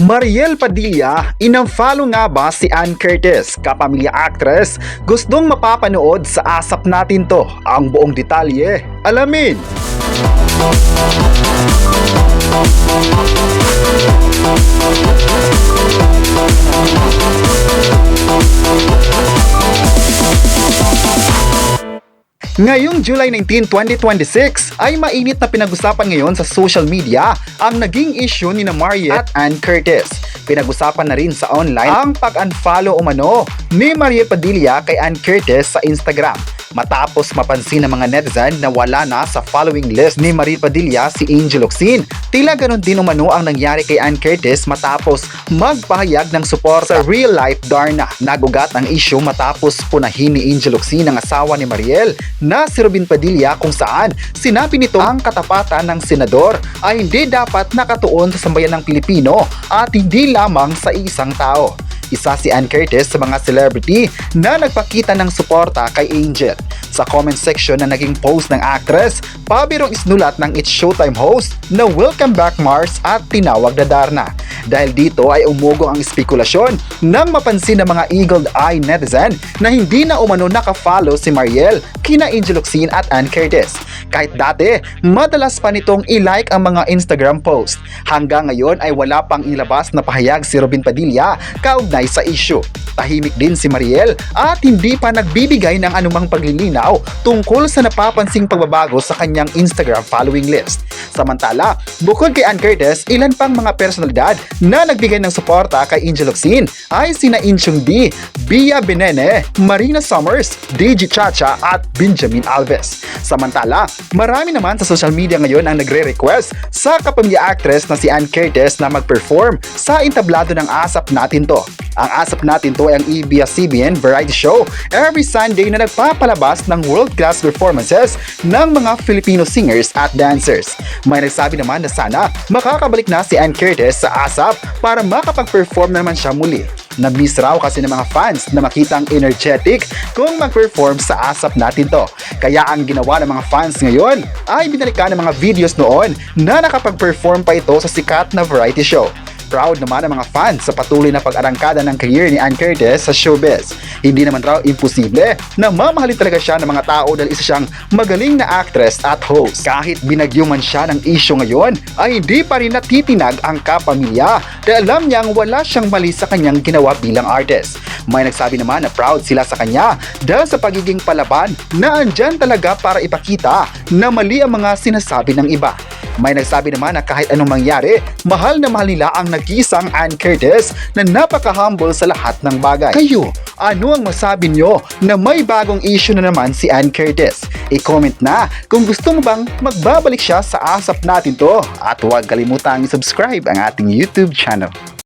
Mariel Padilla, inang-follow nga ba si Ann Curtis, kapamilya actress? Gustong mapapanood sa ASAP natin to. Ang buong detalye, alamin! Ngayong July 19, 2026 ay mainit na pinag-usapan ngayon sa social media ang naging issue ni Mariel at Ann Curtis. Pinag-usapan na rin sa online ang pag-unfollow umano ni Mariel Padilla kay Ann Curtis sa Instagram matapos mapansin ng mga netizen na wala na sa following list ni Mariel Padilla si Angel Locsin. Tila ganon din umano ang nangyari kay Ann Curtis matapos magpahayag ng suporta sa real life Darna. Nagugat ang issue matapos punahin ni Angel Locsin ang asawa ni Mariel na si Robin Padilla kung saan sinabi nito ang katapatan ng senador ay hindi dapat nakatuon sa sambayan ng Pilipino at hindi lamang sa isang tao. Isa si Ann Curtis sa mga celebrity na nagpakita ng suporta kay Angel. Sa comment section na naging post ng actress, pabirong isnulat ng It's Showtime host na welcome back Mars at tinawag na Darna. Dahil dito ay umugong ang espekulasyon nang mapansin ng mga eagle-eye netizen na hindi na umano nakafollow si Mariel kina Angel Locsin at Ann Curtis. Kahit dati, madalas pa nitong i-like ang mga Instagram post. Hanggang ngayon ay wala pang ilabas na pahayag si Robin Padilla kaugnay sa issue. Tahimik din si Mariel at hindi pa nagbibigay ng anumang paglilinaw tungkol sa napapansing pagbabago sa kanyang Instagram following list. Samantala, bukod kay Ann Curtis, ilan pang mga personalidad na nagbigay ng suporta kay Angel Locsin ay sina Inchung B, Bia Benene, Marina Summers, DJ Chacha at Benjamin Alves. Samantala, marami naman sa social media ngayon ang nagre-request sa kapamilya actress na si Ann Curtis na mag-perform sa entablado ng ASAP Natin To. Ang ASAP Natin To ay ang ABS-CBN variety show every Sunday na nagpapalabas ng world-class performances ng mga Filipino singers at dancers. May nagsabi naman na sana makakabalik na si Ann Curtis sa ASAP para makapag-perform naman siya muli. Na-miss raw kasi ng mga fans na makitang energetic kung mag-perform sa ASAP Natin To. Kaya ang ginawa ng mga fans ngayon ay binalikan ng mga videos noon na nakapag-perform pa ito sa sikat na variety show. Proud naman ang mga fans sa patuloy na pag-arangkada ng career ni Ann Curtis sa showbiz. Hindi naman raw imposible na mamahalin talaga siya ng mga tao dahil isa siyang magaling na actress at host. Kahit binagyo man siya ng issue ngayon, ay hindi pa rin natitinag ang kapamilya dahil alam niyang wala siyang mali sa kanyang ginawa bilang artist. May nagsabi naman na proud sila sa kanya dahil sa pagiging palaban na andyan talaga para ipakita na mali ang mga sinasabi ng iba. May nagsabi naman na kahit anong mangyari, mahal na mahal nila ang nag-iisang Ann Curtis na napaka-humble sa lahat ng bagay. Kayo, ano ang masabi nyo na may bagong issue na naman si Ann Curtis? I-comment na kung gusto mo bang magbabalik siya sa ASAP Natin To at huwag kalimutang i-subscribe ang ating YouTube channel.